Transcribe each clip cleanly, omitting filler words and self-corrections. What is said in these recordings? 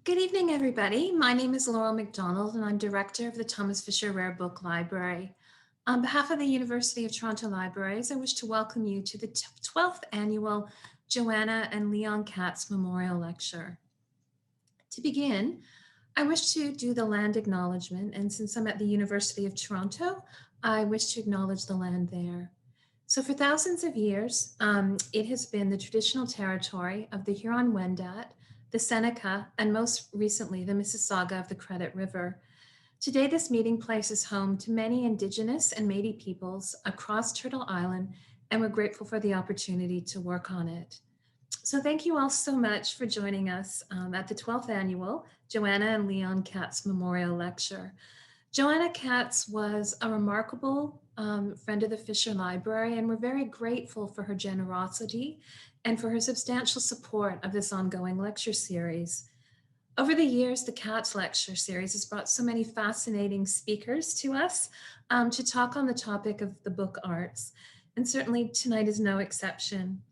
Good evening, everybody. My name is Laurel McDonald, and I'm director of the Thomas Fisher Rare Book Library. On behalf of the University of Toronto Libraries, I wish to welcome you to the 12th annual Johanna and Leon Katz Memorial Lecture. To begin, I wish to do the land acknowledgement, and since I'm at the University of Toronto, I wish to acknowledge the land there. So for thousands of years, it has been the traditional territory of the Huron-Wendat, the Seneca, and most recently, the Mississauga of the Credit River. Today, this meeting place is home to many Indigenous and Métis peoples across Turtle Island, and we're grateful for the opportunity to work on it. So thank you all so much for joining us at the 12th annual Johanna and Leon Katz Memorial Lecture. Johanna Katz was a remarkable friend of the Fisher Library, and we're very grateful for her generosity and for her substantial support of this ongoing lecture series. Over the years, the Katz Lecture Series has brought so many fascinating speakers to us to talk on the topic of the book arts, and certainly tonight is no exception.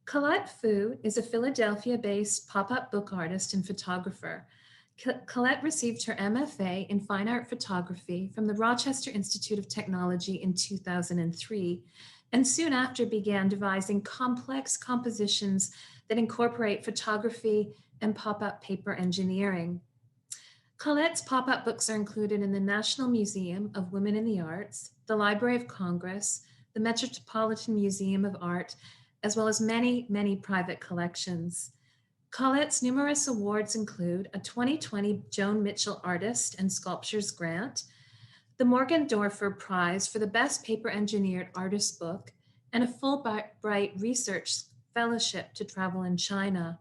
Colette Fu is a Philadelphia-based pop-up book artist and photographer. Colette received her MFA in Fine Art Photography from the Rochester Institute of Technology in 2003, and soon after began devising complex compositions that incorporate photography and pop-up paper engineering. Colette's pop-up books are included in the National Museum of Women in the Arts, the Library of Congress, the Metropolitan Museum of Art, as well as many, many private collections. Colette's numerous awards include a 2020 Joan Mitchell Artist and Sculptures Grant, the Morgan Dorfer Prize for the Best Paper Engineered Artist Book, and a Fulbright Research Fellowship to travel in China.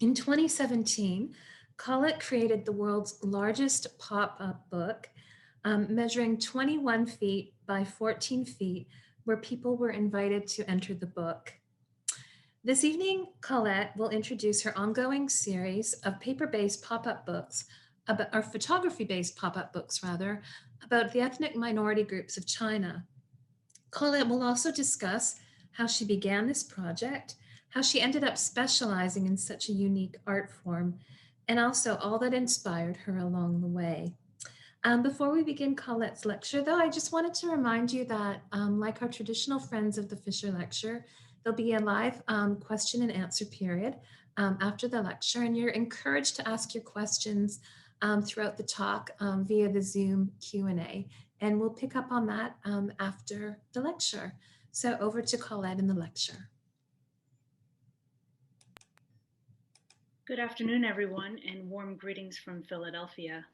In 2017, Colette created the world's largest pop-up book, measuring 21 feet by 14 feet, where people were invited to enter the book. This evening, Colette will introduce her ongoing series of paper-based pop-up books, or photography-based pop-up books rather, about the ethnic minority groups of China. Colette will also discuss how she began this project, how she ended up specializing in such a unique art form, and also all that inspired her along the way. Before we begin Colette's lecture, though, I just wanted to remind you that, like our traditional friends of the Fisher Lecture, there'll be a live question and answer period after the lecture, and you're encouraged to ask your questions throughout the talk via the Zoom Q&A, and we'll pick up on that after the lecture. So over to Colette in the lecture. Good afternoon, everyone, and warm greetings from Philadelphia.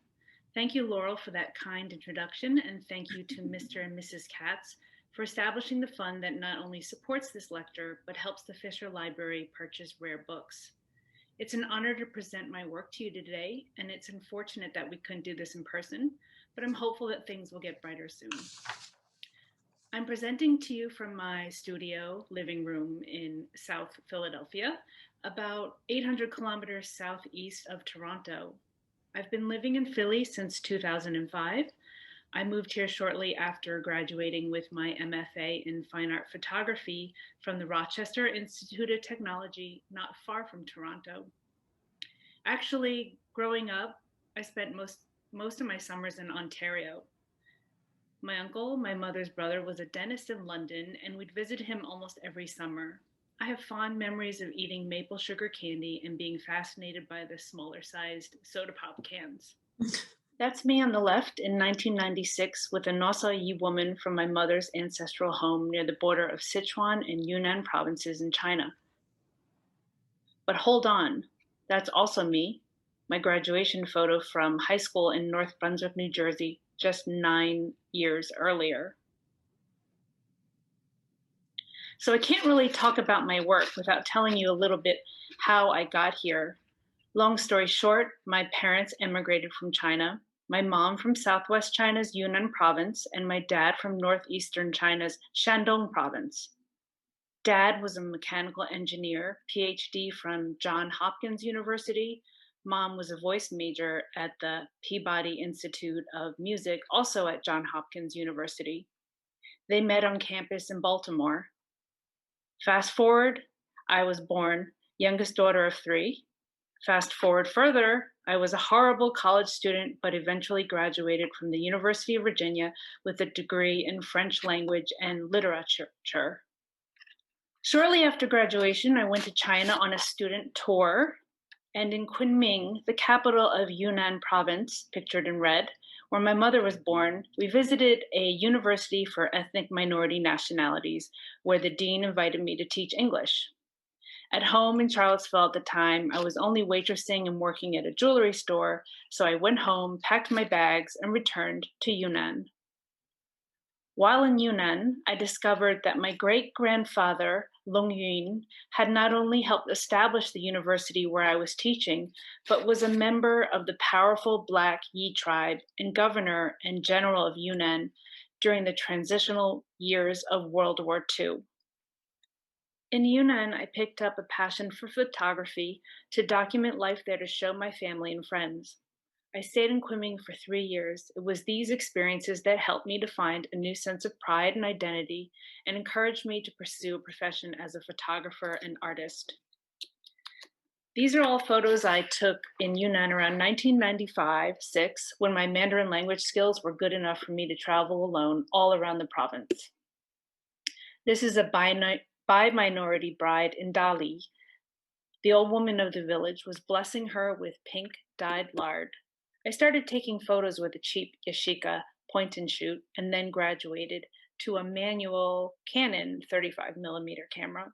Thank you, Laurel, for that kind introduction, and thank you to Mr. and Mrs. Katz for establishing the fund that not only supports this lecture, but helps the Fisher Library purchase rare books. It's an honor to present my work to you today, and it's unfortunate that we couldn't do this in person, but I'm hopeful that things will get brighter soon. I'm presenting to you from my studio living room in South Philadelphia, about 800 kilometers southeast of Toronto. I've been living in Philly since 2005. I moved here shortly after graduating with my MFA in Fine Art Photography from the Rochester Institute of Technology, not far from Toronto. Actually, growing up, I spent most of my summers in Ontario. My uncle, my mother's brother, was a dentist in London, and we'd visit him almost every summer. I have fond memories of eating maple sugar candy and being fascinated by the smaller sized soda pop cans. That's me on the left in 1996 with a Nosa Yi woman from my mother's ancestral home near the border of Sichuan and Yunnan provinces in China. But hold on, that's also me, my graduation photo from high school in North Brunswick, New Jersey, just 9 years earlier. So I can't really talk about my work without telling you a little bit how I got here. Long story short, my parents immigrated from China, my mom from southwest China's Yunnan province, and my dad from northeastern China's Shandong province. Dad was a mechanical engineer, PhD from Johns Hopkins University. Mom was a voice major at the Peabody Institute of Music, also at Johns Hopkins University. They met on campus in Baltimore. Fast forward, I was born, youngest daughter of 3. Fast forward further, I was a horrible college student, but eventually graduated from the University of Virginia with a degree in French language and literature. Shortly after graduation, I went to China on a student tour, and in Kunming, the capital of Yunnan province, pictured in red, where my mother was born, we visited a university for ethnic minority nationalities where the dean invited me to teach English. At home in Charlottesville at the time, I was only waitressing and working at a jewelry store, so I went home, packed my bags, and returned to Yunnan. While in Yunnan, I discovered that my great grandfather, Long Yun, had not only helped establish the university where I was teaching, but was a member of the powerful Black Yi tribe and governor and general of Yunnan during the transitional years of World War II. In Yunnan, I picked up a passion for photography to document life there to show my family and friends. I stayed in Kunming for 3 years. It was these experiences that helped me to find a new sense of pride and identity and encouraged me to pursue a profession as a photographer and artist. These are all photos I took in Yunnan around 1995-6, when my Mandarin language skills were good enough for me to travel alone all around the province. This is a bi-minority bride in Dali. The old woman of the village was blessing her with pink dyed lard. I started taking photos with a cheap Yashica point and shoot and then graduated to a manual Canon 35mm camera.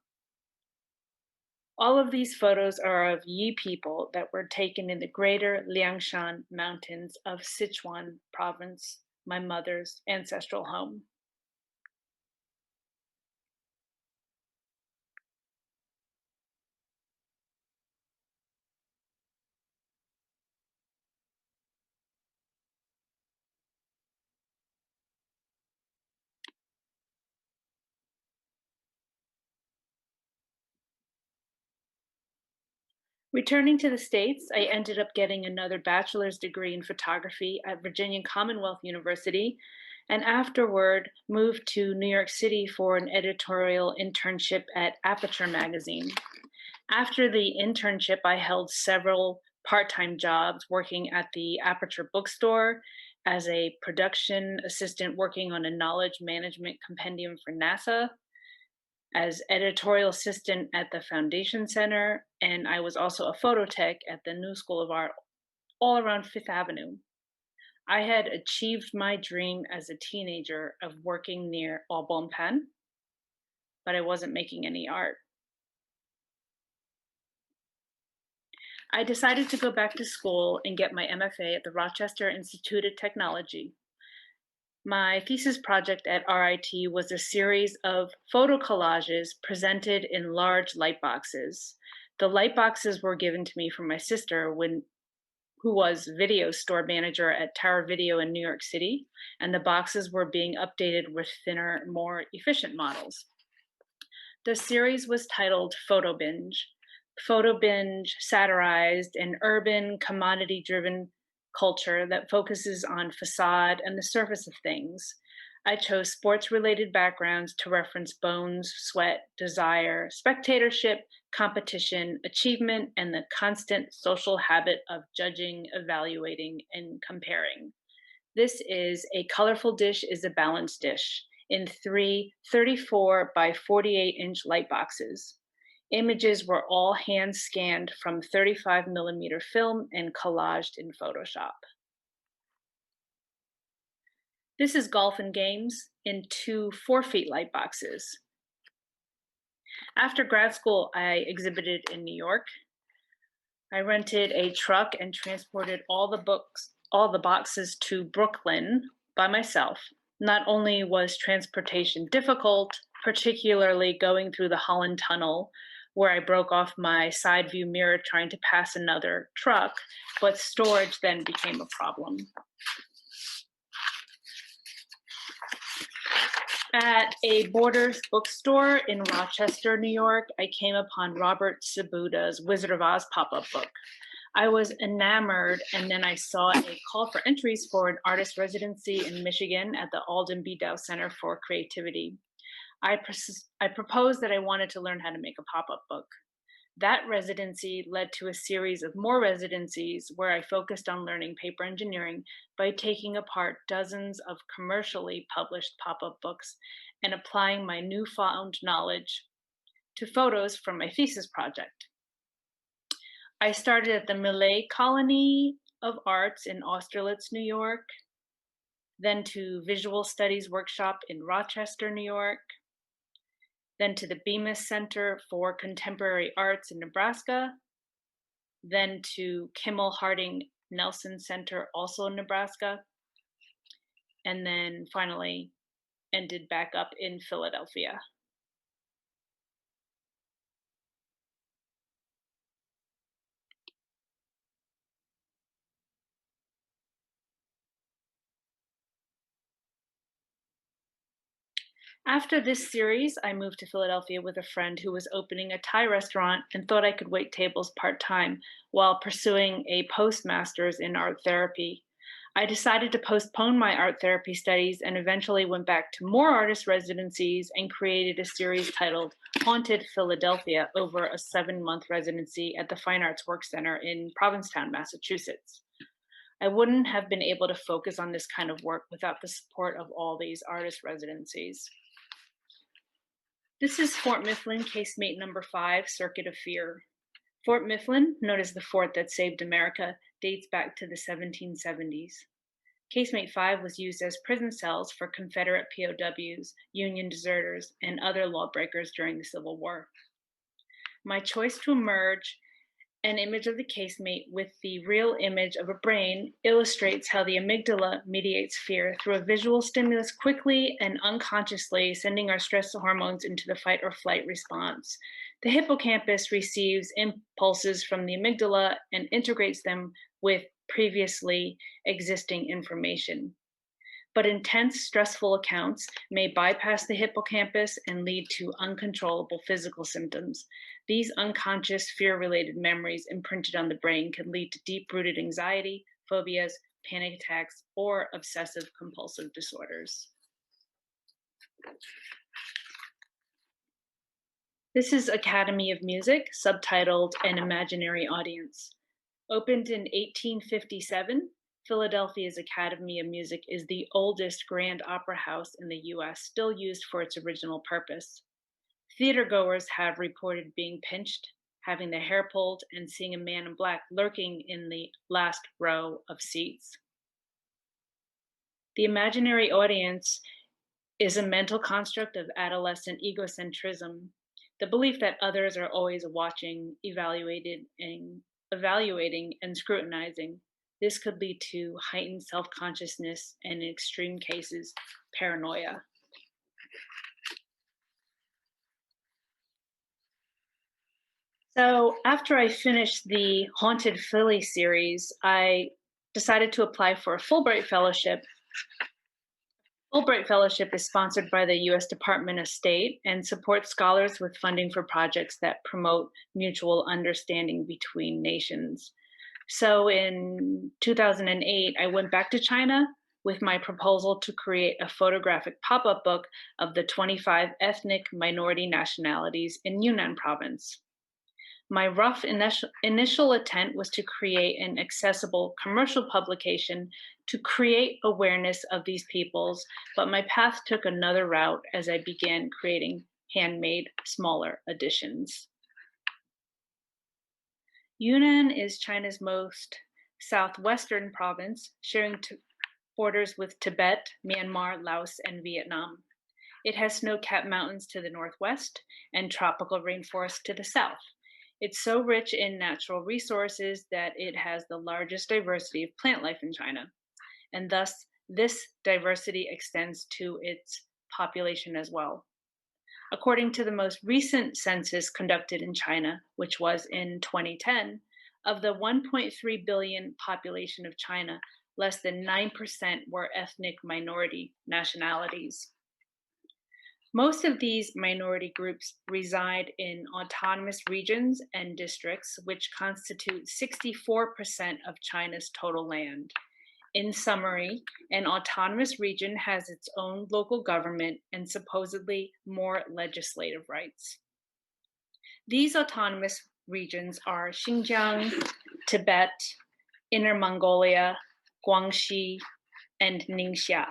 All of these photos are of Yi people that were taken in the greater Liangshan mountains of Sichuan province, my mother's ancestral home. Returning to the States, I ended up getting another bachelor's degree in photography at Virginia Commonwealth University, and afterward moved to New York City for an editorial internship at Aperture magazine. After the internship, I held several part-time jobs working at the Aperture bookstore as a production assistant working on a knowledge management compendium for NASA, as editorial assistant at the Foundation Center, and I was also a photo tech at the New School of Art all around Fifth Avenue. I had achieved my dream as a teenager of working near Aubonpan, but I wasn't making any art. I decided to go back to school and get my MFA at the Rochester Institute of Technology. My thesis project at RIT was a series of photo collages presented in large light boxes. The light boxes were given to me from my sister who was video store manager at Tower Video in New York City, and the boxes were being updated with thinner, more efficient models. The series was titled Photobinge. Photobinge satirized an urban, commodity-driven culture that focuses on facade and the surface of things. I chose sports-related backgrounds to reference bones, sweat, desire, spectatorship, competition, achievement, and the constant social habit of judging, evaluating, and comparing. This is A Colorful Dish is a Balanced Dish in three 34 by 48-inch light boxes. Images were all hand scanned from 35mm film and collaged in Photoshop. This is Golf and Games in two 4-feet light boxes. After grad school, I exhibited in New York. I rented a truck and transported all the boxes to Brooklyn by myself. Not only was transportation difficult, particularly going through the Holland Tunnel, where I broke off my side view mirror trying to pass another truck, but storage then became a problem. At a Borders bookstore in Rochester, New York, I came upon Robert Sabuda's Wizard of Oz pop-up book. I was enamored, and then I saw a call for entries for an artist residency in Michigan at the Alden B. Dow Center for Creativity. I proposed that I wanted to learn how to make a pop-up book. That residency led to a series of more residencies where I focused on learning paper engineering by taking apart dozens of commercially published pop-up books and applying my newfound knowledge to photos from my thesis project. I started at the Malay Colony of Arts in Austerlitz, New York, then to Visual Studies Workshop in Rochester, New York, then to the Bemis Center for Contemporary Arts in Nebraska, then to Kimmel Harding Nelson Center, also in Nebraska, and then finally ended back up in Philadelphia. After this series, I moved to Philadelphia with a friend who was opening a Thai restaurant and thought I could wait tables part time while pursuing a postmaster's in art therapy. I decided to postpone my art therapy studies and eventually went back to more artist residencies and created a series titled Haunted Philadelphia over a 7-month residency at the Fine Arts Work Center in Provincetown, Massachusetts. I wouldn't have been able to focus on this kind of work without the support of all these artist residencies. This is Fort Mifflin, casemate number 5, Circuit of Fear. Fort Mifflin, known as the fort that saved America, dates back to the 1770s. Casemate 5 was used as prison cells for Confederate POWs, Union deserters, and other lawbreakers during the Civil War. My choice to merge an image of the casemate with the real image of a brain illustrates how the amygdala mediates fear through a visual stimulus quickly and unconsciously, sending our stress hormones into the fight or flight response. The hippocampus receives impulses from the amygdala and integrates them with previously existing information. But intense, stressful accounts may bypass the hippocampus and lead to uncontrollable physical symptoms. These unconscious fear-related memories imprinted on the brain can lead to deep-rooted anxiety, phobias, panic attacks, or obsessive-compulsive disorders. This is Academy of Music, subtitled An Imaginary Audience. Opened in 1857, Philadelphia's Academy of Music is the oldest grand opera house in the US, still used for its original purpose. Theatergoers have reported being pinched, having their hair pulled, and seeing a man in black lurking in the last row of seats. The imaginary audience is a mental construct of adolescent egocentrism, the belief that others are always watching, evaluating, and scrutinizing. This could lead to heightened self-consciousness and, in extreme cases, paranoia. So after I finished the Haunted Philly series, I decided to apply for a Fulbright Fellowship. Fulbright Fellowship is sponsored by the U.S. Department of State and supports scholars with funding for projects that promote mutual understanding between nations. So in 2008, I went back to China with my proposal to create a photographic pop-up book of the 25 ethnic minority nationalities in Yunnan province. My rough initial intent was to create an accessible commercial publication to create awareness of these peoples, but my path took another route as I began creating handmade, smaller editions. Yunnan is China's most southwestern province, sharing borders with Tibet, Myanmar, Laos, and Vietnam. It has snow-capped mountains to the northwest and tropical rainforests to the south. It's so rich in natural resources that it has the largest diversity of plant life in China, and thus this diversity extends to its population as well. According to the most recent census conducted in China, which was in 2010, of the 1.3 billion population of China, less than 9% were ethnic minority nationalities. Most of these minority groups reside in autonomous regions and districts, which constitute 64% of China's total land. In summary, an autonomous region has its own local government and supposedly more legislative rights. These autonomous regions are Xinjiang, Tibet, Inner Mongolia, Guangxi, and Ningxia.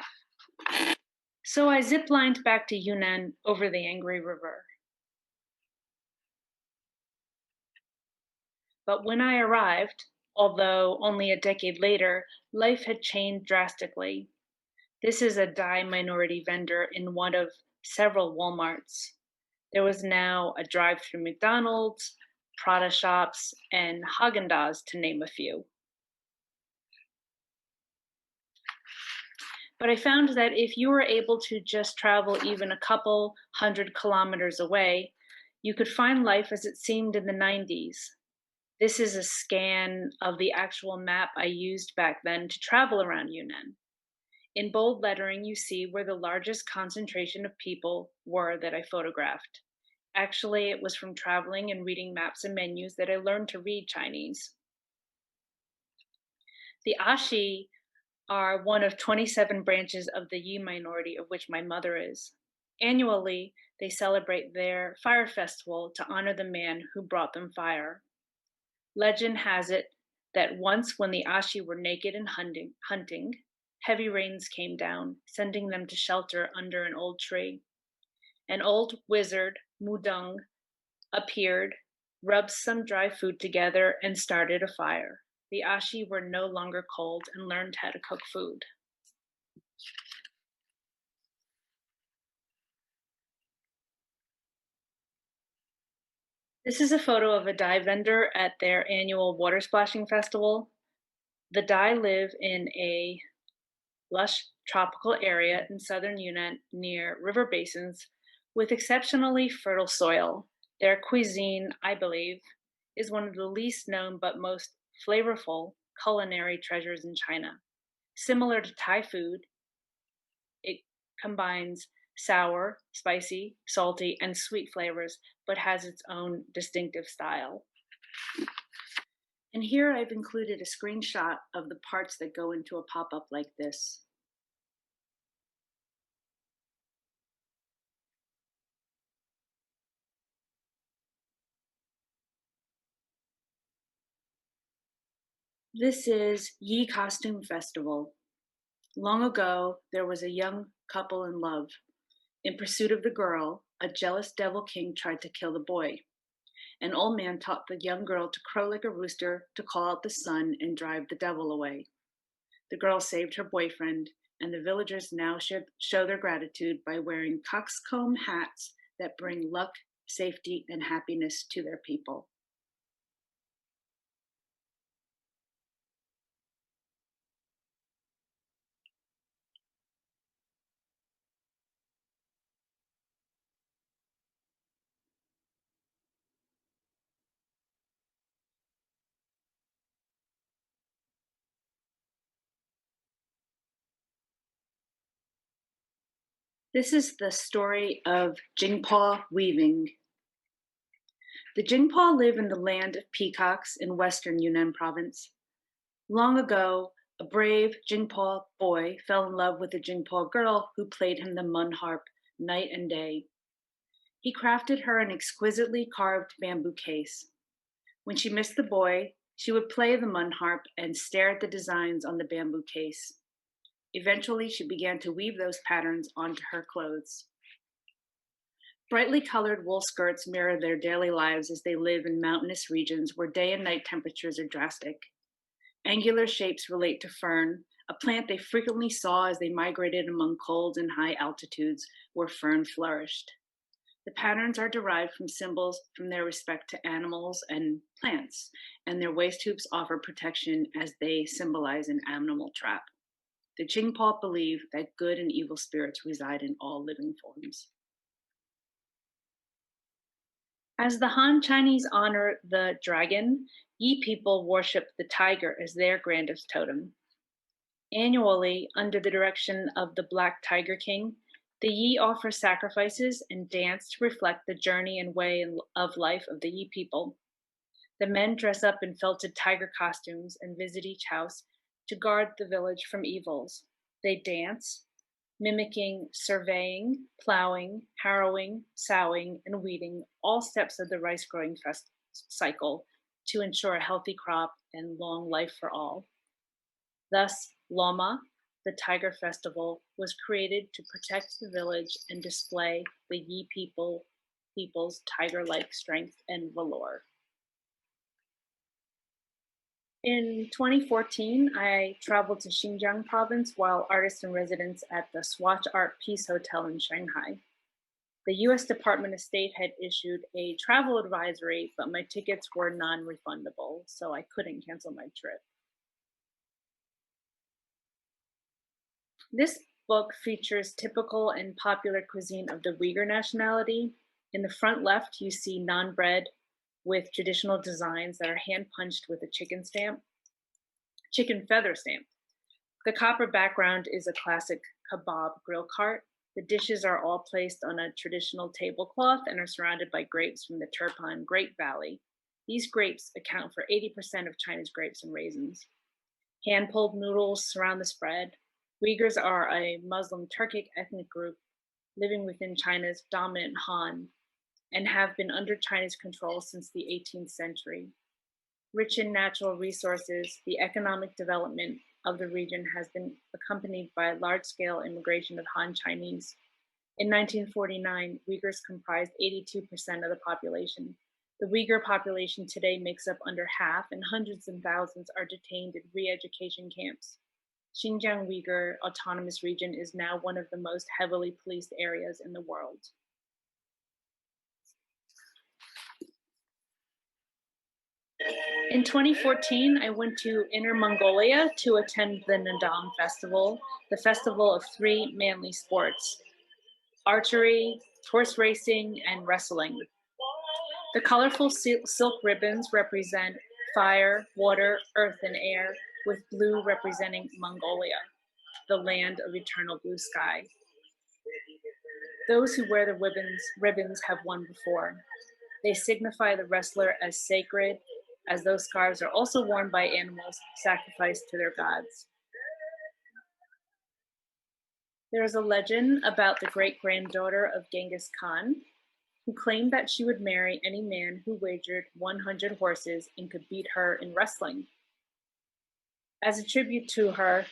So I ziplined back to Yunnan over the Angry River. But when I arrived, although only a decade later, life had changed drastically. This is a Dai minority vendor in one of several Walmarts. There was now a drive-through McDonald's, Prada shops, and Haagen-Dazs, to name a few. But I found that if you were able to just travel even a couple 100 kilometers away, you could find life as it seemed in the 90s. This is a scan of the actual map I used back then to travel around Yunnan. In bold lettering, you see where the largest concentration of people were that I photographed. Actually, it was from traveling and reading maps and menus that I learned to read Chinese. The Ashi are one of 27 branches of the Yi minority, of which my mother is. Annually, they celebrate their fire festival to honor the man who brought them fire. Legend has it that once when the Ashi were naked and hunting, heavy rains came down, sending them to shelter under an old tree. An old wizard, Mudung, appeared, rubbed some dry food together, and started a fire. The Ashi were no longer cold and learned how to cook food. This is a photo of a Dai vendor at their annual water splashing festival. The Dai live in a lush tropical area in southern Yunnan near river basins with exceptionally fertile soil. Their cuisine, I believe, is one of the least known but most flavorful culinary treasures in China. Similar to Thai food, it combines sour, spicy, salty, and sweet flavors, but has its own distinctive style. And here I've included a screenshot of the parts that go into a pop-up like this. This is Yi Costume Festival. Long ago, there was a young couple in love. In pursuit of the girl, a jealous devil king tried to kill the boy. An old man taught the young girl to crow like a rooster to call out the sun and drive the devil away. The girl saved her boyfriend, and the villagers now show their gratitude by wearing coxcomb hats that bring luck, safety, and happiness to their people. This is the story of Jingpo weaving. The Jingpo live in the land of peacocks in western Yunnan province. Long ago, a brave Jingpo boy fell in love with a Jingpo girl who played him the mun harp night and day. He crafted her an exquisitely carved bamboo case. When she missed the boy, she would play the mun harp and stare at the designs on the bamboo case. Eventually, she began to weave those patterns onto her clothes. Brightly colored wool skirts mirror their daily lives as they live in mountainous regions where day and night temperatures are drastic. Angular shapes relate to fern, a plant they frequently saw as they migrated among cold and high altitudes where fern flourished. The patterns are derived from symbols from their respect to animals and plants, and their waist hoops offer protection as they symbolize an animal trap. The Jingpo believe that good and evil spirits reside in all living forms. As the Han Chinese honor the dragon, Yi people worship the tiger as their grandest totem. Annually, under the direction of the Black Tiger King, the Yi offer sacrifices and dance to reflect the journey and way of life of the Yi people. The men dress up in felted tiger costumes and visit each house to guard the village from evils. They dance, mimicking surveying, plowing, harrowing, sowing, and weeding, all steps of the rice growing cycle to ensure a healthy crop and long life for all. Thus, Loma, the Tiger Festival, was created to protect the village and display the Yi people's tiger-like strength and valor. In 2014, I traveled to Xinjiang province while artist in residence at the Swatch Art Peace Hotel in Shanghai. The US Department of State had issued a travel advisory, but my tickets were non-refundable, so I couldn't cancel my trip. This book features typical and popular cuisine of the Uyghur nationality. In the front left, you see naan bread with traditional designs that are hand punched with a chicken feather stamp. The copper background is a classic kebab grill cart. The dishes are all placed on a traditional tablecloth and are surrounded by grapes from the Turpan Grape Valley. These grapes account for 80% of China's grapes and raisins. Hand-pulled noodles surround the spread. Uyghurs are a Muslim Turkic ethnic group living within China's dominant Han and have been under China's control since the 18th century. Rich in natural resources, the economic development of the region has been accompanied by large-scale immigration of Han Chinese. In 1949, Uyghurs comprised 82% of the population. The Uyghur population today makes up under half, and hundreds and thousands are detained in re-education camps. Xinjiang Uyghur Autonomous Region is now one of the most heavily policed areas in the world. In 2014, I went to Inner Mongolia to attend the Nadam Festival, the festival of three manly sports: archery, horse racing, and wrestling. The colorful silk ribbons represent fire, water, earth, and air, with blue representing Mongolia, the land of eternal blue sky. Those who wear the ribbons have won before. They signify the wrestler as sacred, as those scarves are also worn by animals sacrificed to their gods. There is a legend about the great-granddaughter of Genghis Khan, who claimed that she would marry any man who wagered 100 horses and could beat her in wrestling. As a tribute to her,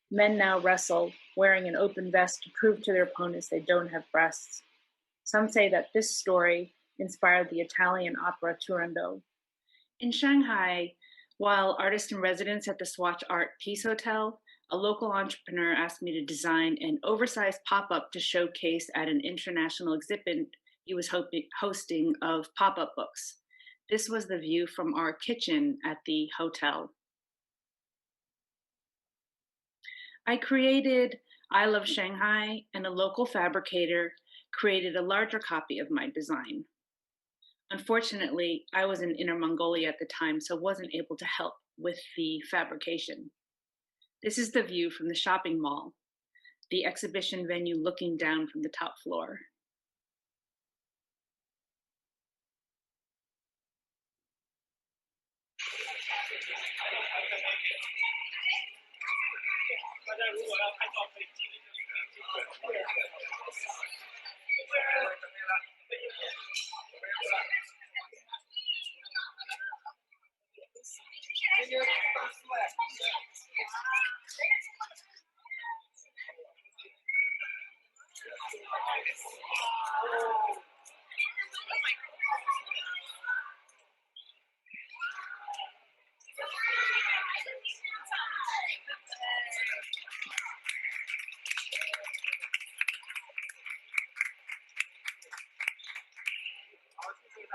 men now wrestle, wearing an open vest to prove to their opponents they don't have breasts. Some say that this story inspired the Italian opera Turandot. In Shanghai, while artist in residence at the Swatch Art Peace Hotel, a local entrepreneur asked me to design an oversized pop-up to showcase at an international exhibit he was hosting of pop-up books. This was the view from our kitchen at the hotel. I created I Love Shanghai, and a local fabricator created a larger copy of my design. Unfortunately, I was in Inner Mongolia at the time, so wasn't able to help with the fabrication. This is the view from the shopping mall, the exhibition venue looking down from the top floor.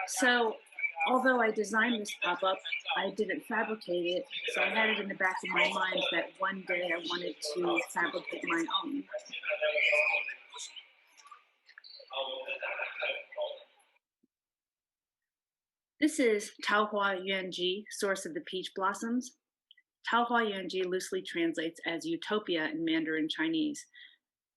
So, although I designed this pop-up, I didn't fabricate it, so I had it in the back of my mind that one day I wanted to fabricate my own. This is Taohua Yuanji, source of the peach blossoms. Taohua Yuanji loosely translates as utopia in Mandarin Chinese.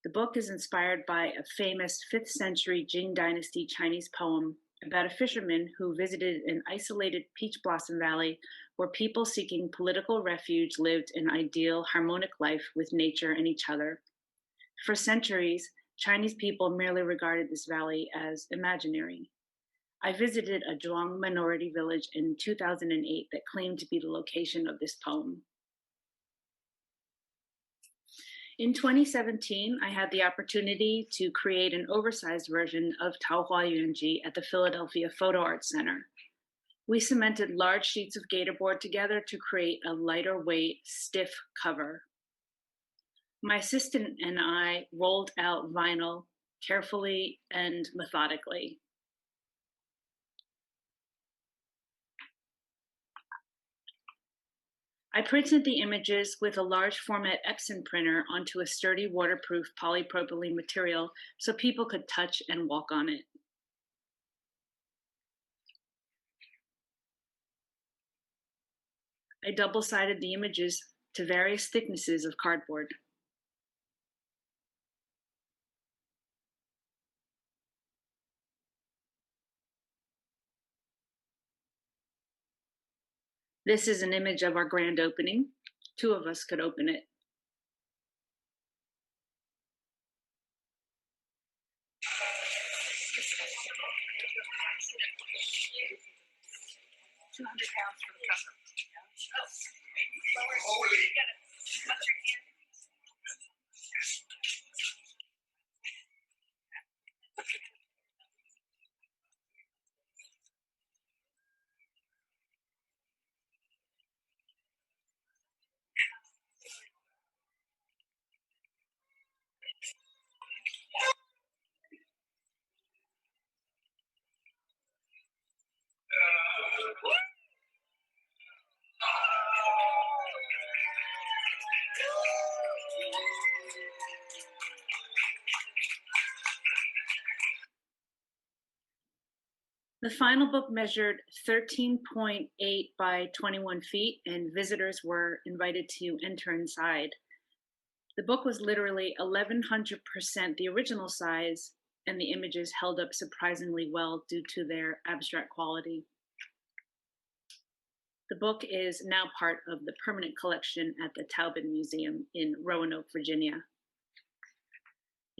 The book is inspired by a famous 5th century Jing Dynasty Chinese poem about a fisherman who visited an isolated peach blossom valley where people seeking political refuge lived an ideal, harmonic life with nature and each other. For centuries, Chinese people merely regarded this valley as imaginary. I visited a Zhuang minority village in 2008 that claimed to be the location of this poem. In 2017, I had the opportunity to create an oversized version of Taohua Yuanji at the Philadelphia Photo Art Center. We cemented large sheets of gator board together to create a lighter weight, stiff cover. My assistant and I rolled out vinyl carefully and methodically. I printed the images with a large format Epson printer onto a sturdy waterproof polypropylene material so people could touch and walk on it. I double-sided the images to various thicknesses of cardboard. This is an image of our grand opening. 2 of us could open it. £200 for the cover. The final book measured 13.8 by 21 feet, and visitors were invited to enter inside. The book was literally 1,100% the original size, and the images held up surprisingly well due to their abstract quality. The book is now part of the permanent collection at the Taubman Museum in Roanoke, Virginia.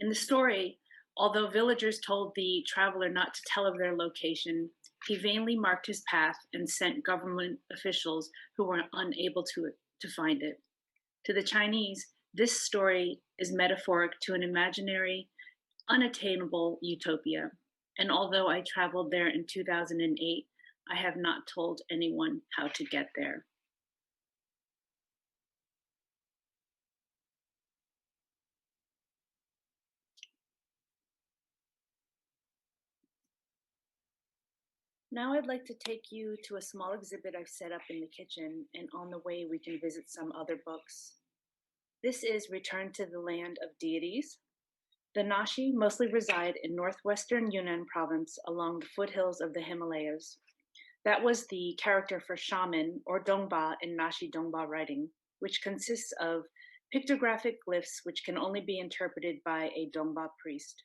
In the story, although villagers told the traveler not to tell of their location, he vainly marked his path and sent government officials who were unable to find it. To the Chinese, this story is metaphoric to an imaginary, unattainable utopia. And although I traveled there in 2008, I have not told anyone how to get there. Now I'd like to take you to a small exhibit I've set up in the kitchen, and on the way we can visit some other books. This is Return to the Land of Deities. The Nashi mostly reside in northwestern Yunnan province along the foothills of the Himalayas. That was the character for shaman or dongba in Nashi dongba writing, which consists of pictographic glyphs which can only be interpreted by a dongba priest.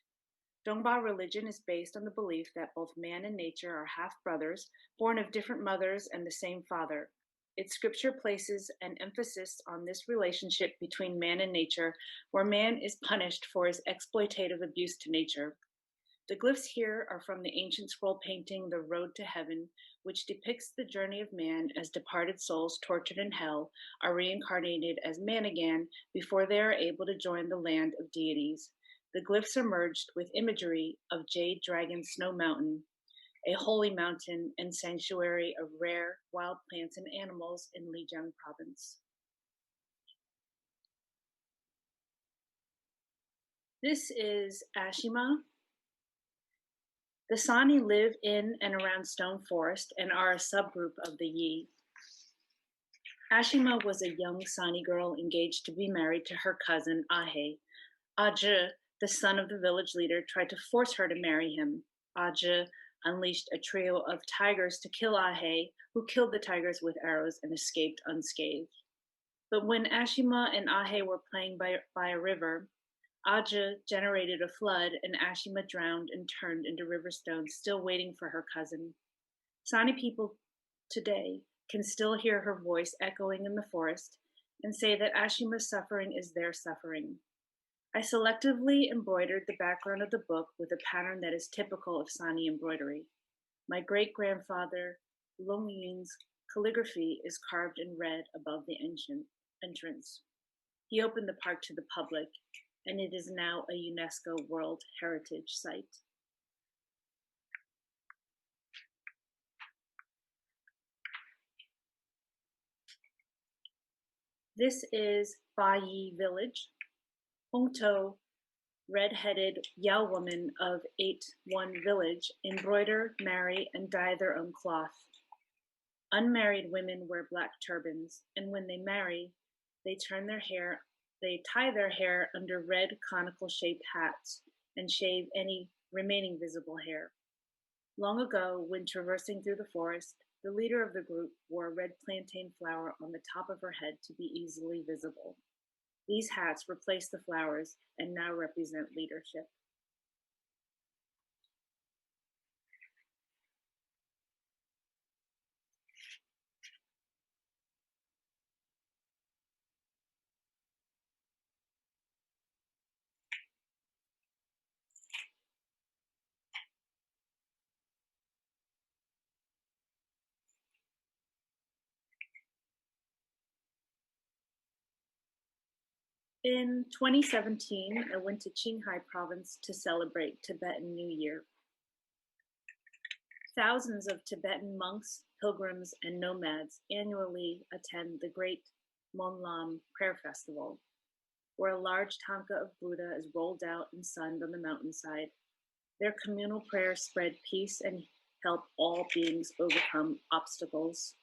Dongba religion is based on the belief that both man and nature are half brothers, born of different mothers and the same father. Its scripture places an emphasis on this relationship between man and nature, where man is punished for his exploitative abuse to nature. The glyphs here are from the ancient scroll painting The Road to Heaven, which depicts the journey of man as departed souls tortured in hell are reincarnated as man again before they are able to join the land of deities. The glyphs are merged with imagery of Jade Dragon Snow Mountain, a holy mountain and sanctuary of rare wild plants and animals in Lijiang province. This is Ashima. The Sani live in and around Stone Forest and are a subgroup of the Yi. Ashima was a young Sani girl engaged to be married to her cousin Ahe. Aje, the son of the village leader, tried to force her to marry him. Aje unleashed a trio of tigers to kill Ahe, who killed the tigers with arrows and escaped unscathed. But when Ashima and Ahe were playing by a river, Aja generated a flood, and Ashima drowned and turned into river stones, still waiting for her cousin. Sani people today can still hear her voice echoing in the forest and say that Ashima's suffering is their suffering. I selectively embroidered the background of the book with a pattern that is typical of Sani embroidery. My great-grandfather Longyin's calligraphy is carved in red above the ancient entrance. He opened the park to the public, and it is now a UNESCO World Heritage Site. This is Bayi Village. Hunto, red-headed Yao woman of 8-1 village, embroider, marry, and dye their own cloth. Unmarried women wear black turbans, and when they marry, they tie their hair under red conical-shaped hats and shave any remaining visible hair. Long ago, when traversing through the forest, the leader of the group wore a red plantain flower on the top of her head to be easily visible. These hats replaced the flowers and now represent leadership. In 2017, I went to Qinghai province to celebrate Tibetan New Year. Thousands of Tibetan monks, pilgrims, and nomads annually attend the Great Monlam Prayer Festival, where a large tanka of Buddha is rolled out and sunned on the mountainside. Their communal prayers spread peace and help all beings overcome obstacles.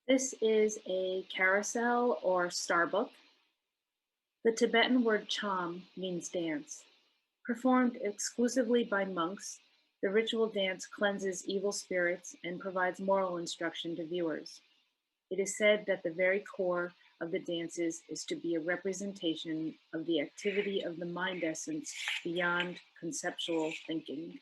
This is a carousel or starbook. The Tibetan word Cham means dance. Performed exclusively by monks, the ritual dance cleanses evil spirits and provides moral instruction to viewers. It is said that the very core of the dances is to be a representation of the activity of the mind essence beyond conceptual thinking.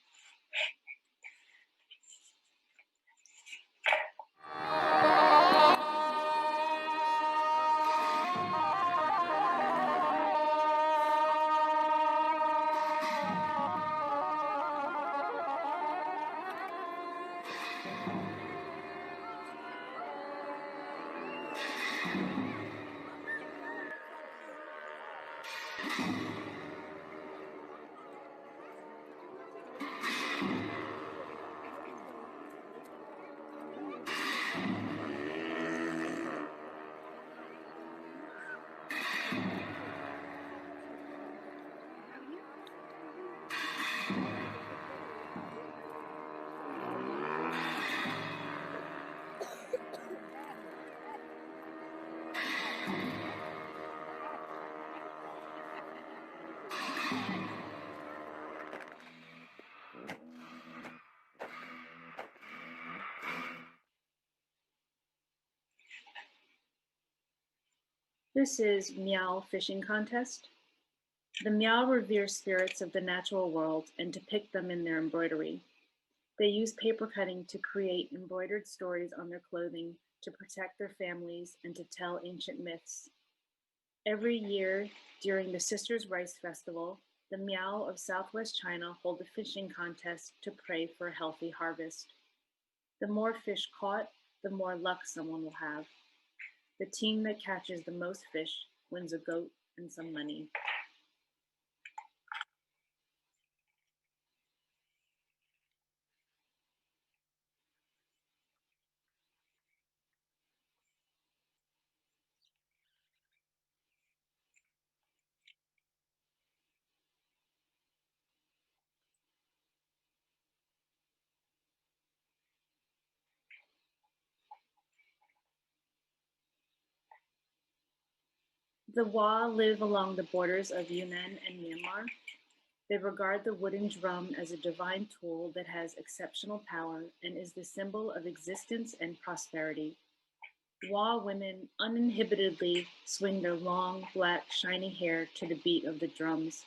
This is Meow Fishing Contest. The Meow revere spirits of the natural world and depict them in their embroidery. They use paper cutting to create embroidered stories on their clothing to protect their families and to tell ancient myths. Every year during the Sisters' Rice Festival, the Miao of Southwest China hold a fishing contest to pray for a healthy harvest. The more fish caught, the more luck someone will have. The team that catches the most fish wins a goat and some money. The Wa live along the borders of Yunnan and Myanmar. They regard the wooden drum as a divine tool that has exceptional power and is the symbol of existence and prosperity. Wa women uninhibitedly swing their long, black, shiny hair to the beat of the drums.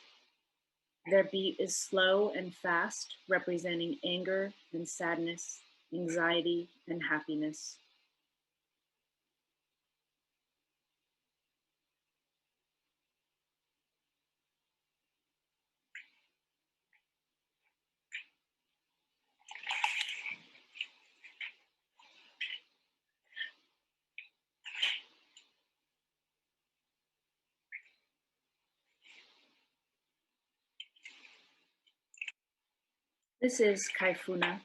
Their beat is slow and fast, representing anger and sadness, anxiety and happiness. This is Kaifuna.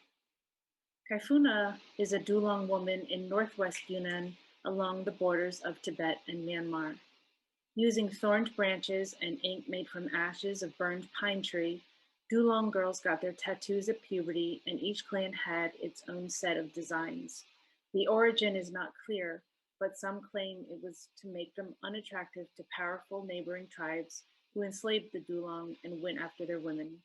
Kaifuna is a Dulong woman in northwest Yunnan along the borders of Tibet and Myanmar. Using thorned branches and ink made from ashes of burned pine tree, Dulong girls got their tattoos at puberty, and each clan had its own set of designs. The origin is not clear, but some claim it was to make them unattractive to powerful neighboring tribes who enslaved the Dulong and went after their women.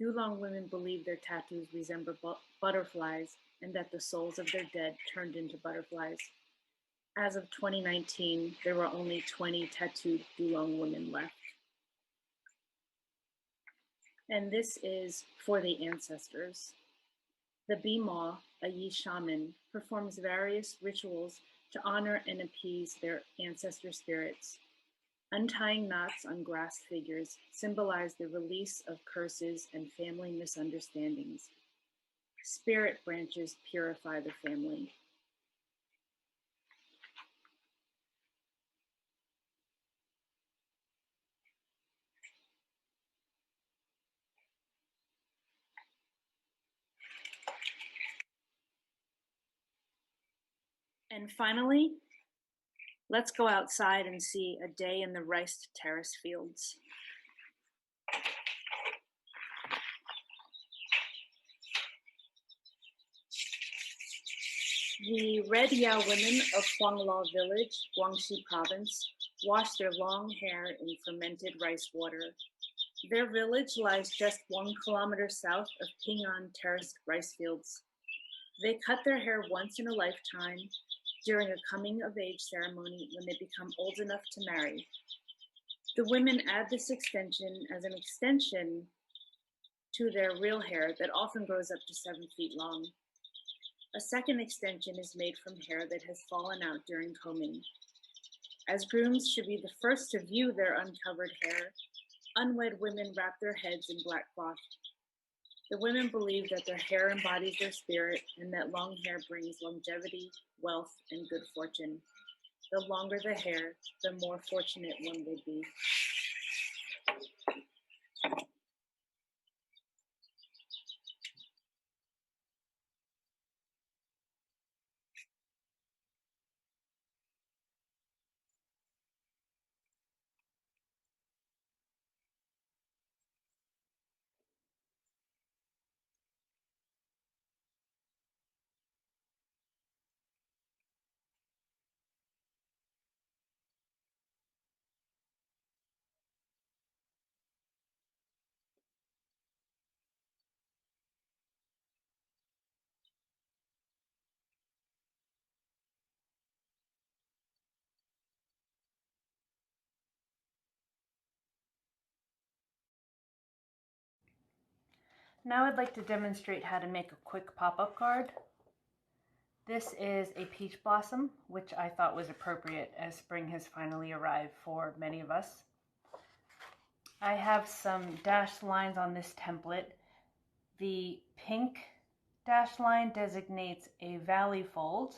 Dulong women believe their tattoos resemble butterflies and that the souls of their dead turned into butterflies. As of 2019, there were only 20 tattooed Dulong women left. And this is for the ancestors. The Bima, a Yi shaman, performs various rituals to honor and appease their ancestor spirits. Untying knots on grass figures symbolize the release of curses and family misunderstandings. Spirit branches purify the family. And finally, let's go outside and see a day in the rice terrace fields. The Red Yao women of Huanglao village, Guangxi province, wash their long hair in fermented rice water. Their village lies just 1 kilometer south of Ping'an terraced rice fields. They cut their hair once in a lifetime during a coming of age ceremony when they become old enough to marry. The women add this extension as an extension to their real hair that often grows up to 7 feet long. A second extension is made from hair that has fallen out during combing. As grooms should be the first to view their uncovered hair, unwed women wrap their heads in black cloth. The women believe that their hair embodies their spirit and that long hair brings longevity, wealth, and good fortune. The longer the hair, the more fortunate one will be. Now I'd like to demonstrate how to make a quick pop-up card. This is a peach blossom, which I thought was appropriate as spring has finally arrived for many of us. I have some dashed lines on this template. The pink dashed line designates a valley fold,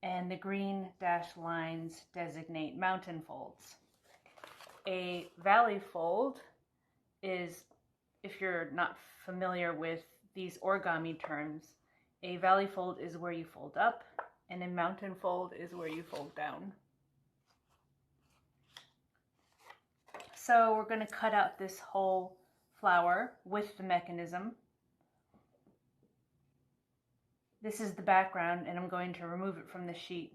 and the green dashed lines designate mountain folds. A valley fold is, if you're not familiar with these origami terms, a valley fold is where you fold up, and a mountain fold is where you fold down. So we're going to cut out this whole flower with the mechanism. This is the background, and I'm going to remove it from the sheet.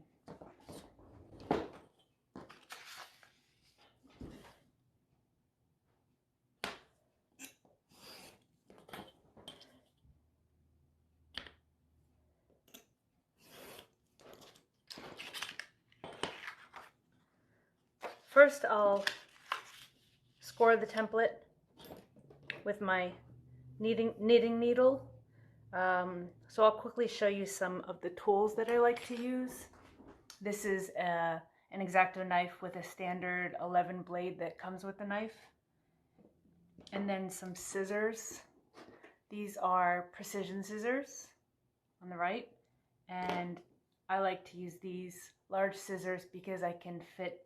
First, I'll score the template with my knitting needle. So I'll quickly show you some of the tools that I like to use. This is an X-Acto knife with a standard 11 blade that comes with the knife. And then some scissors. These are precision scissors on the right. And I like to use these large scissors because I can fit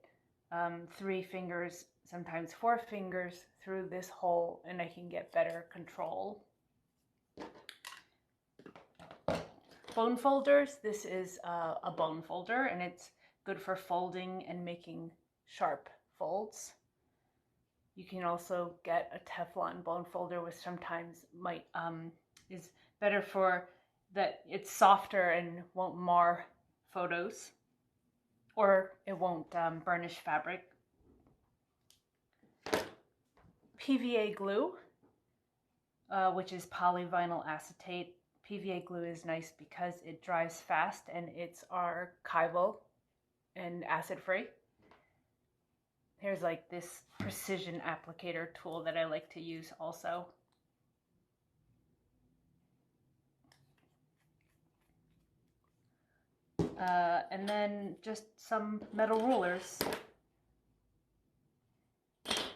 3 fingers, sometimes 4 fingers through this hole, and I can get better control. Bone folders. This is a bone folder, and it's good for folding and making sharp folds. You can also get a Teflon bone folder, which sometimes is better for that. It's softer and won't mar photos, or it won't burnish fabric. PVA glue, which is polyvinyl acetate. PVA glue is nice because it dries fast and it's archival and acid free. Here's like this precision applicator tool that I like to use also. And then just some metal rulers.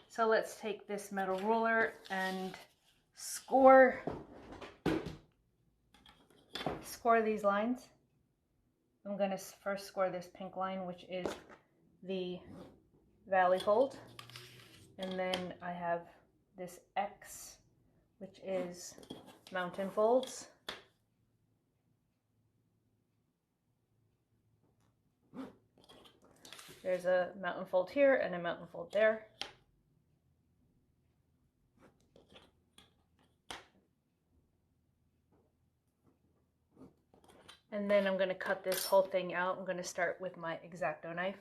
So let's take this metal ruler and score these lines. I'm going to first score this pink line, which is the valley fold. And then I have this X, which is mountain folds. There's a mountain fold here and a mountain fold there. And then I'm going to cut this whole thing out. I'm going to start with my X-Acto knife.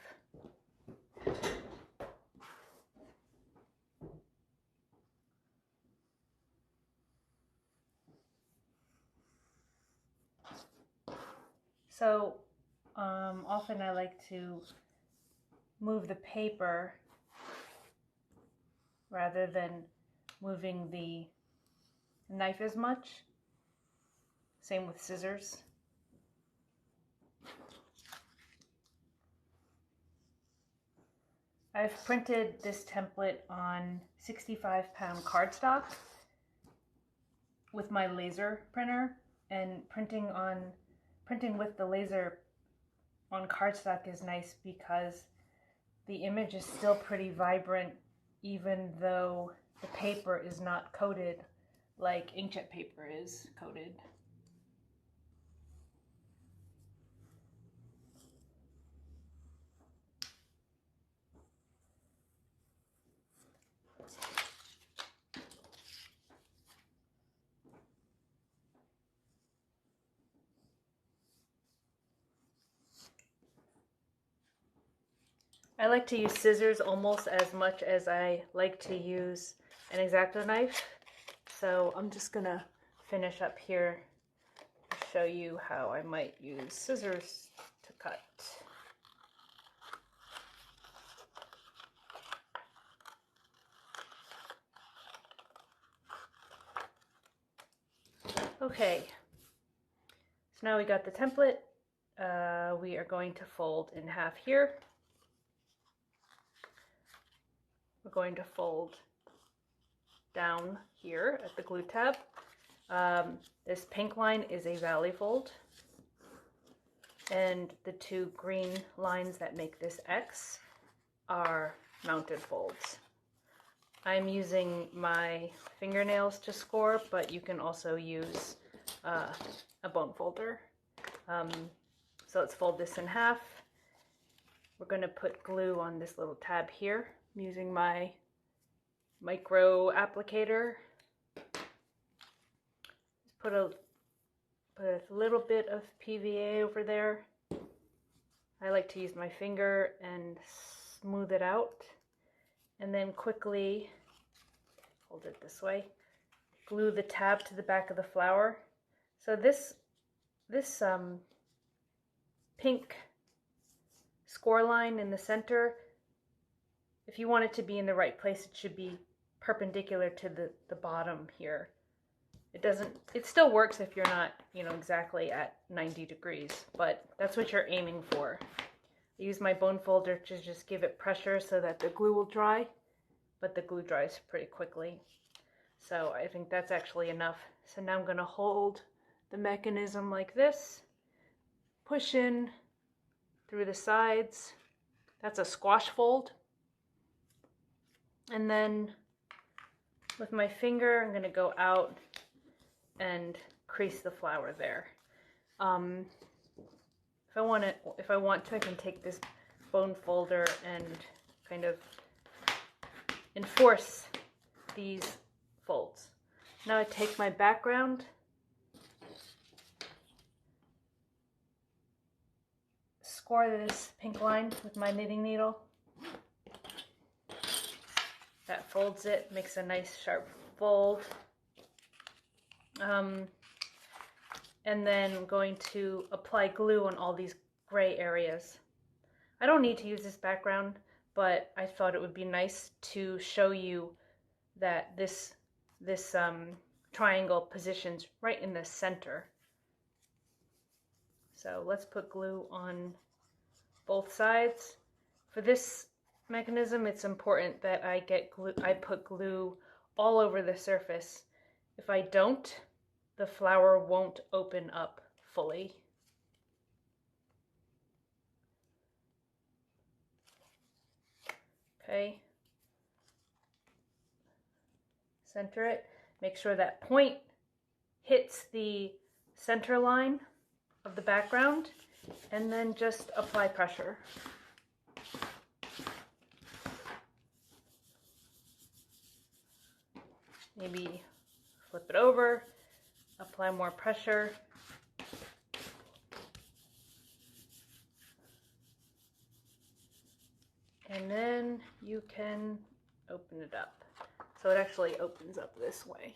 So often I like to move the paper rather than moving the knife as much. Same with scissors. I've printed this template on 65-pound cardstock with my laser printer, and printing with the laser on cardstock is nice because the image is still pretty vibrant even though the paper is not coated like inkjet paper is coated. I like to use scissors almost as much as I like to use an X-Acto knife. So I'm just gonna finish up here to show you how I might use scissors to cut. Okay, so now we got the template. We are going to fold in half here. We're going to fold down here at the glue tab. This pink line is a valley fold, and the two green lines that make this X are mounted folds. I'm using my fingernails to score, but you can also use a bone folder. So let's fold this in half. We're going to put glue on this little tab here. I'm using my micro applicator. Just put a little bit of PVA over there. I like to use my finger and smooth it out, and then quickly hold it this way, glue the tab to the back of the flower. So this pink score line in the center, if you want it to be in the right place, it should be perpendicular to the bottom here. It still works if you're not, exactly at 90 degrees, but that's what you're aiming for. I use my bone folder to just give it pressure so that the glue will dry, but the glue dries pretty quickly. So I think that's actually enough. So now I'm going to hold the mechanism like this, push in through the sides. That's a squash fold. And then with my finger, I'm going to go out and crease the flower there. If I want to, I can take this bone folder and kind of enforce these folds. Now I take my background, score this pink line with my knitting needle. That folds it, makes a nice sharp fold. And then I'm going to apply glue on all these gray areas. I don't need to use this background, but I thought it would be nice to show you that this triangle positions right in the center. So let's put glue on both sides. For this mechanism, it's important that I put glue all over the surface. If I don't, the flower won't open up fully. Okay. Center it. Make sure that point hits the center line of the background, and then just apply pressure. Maybe flip it over, apply more pressure. And then you can open it up. So it actually opens up this way.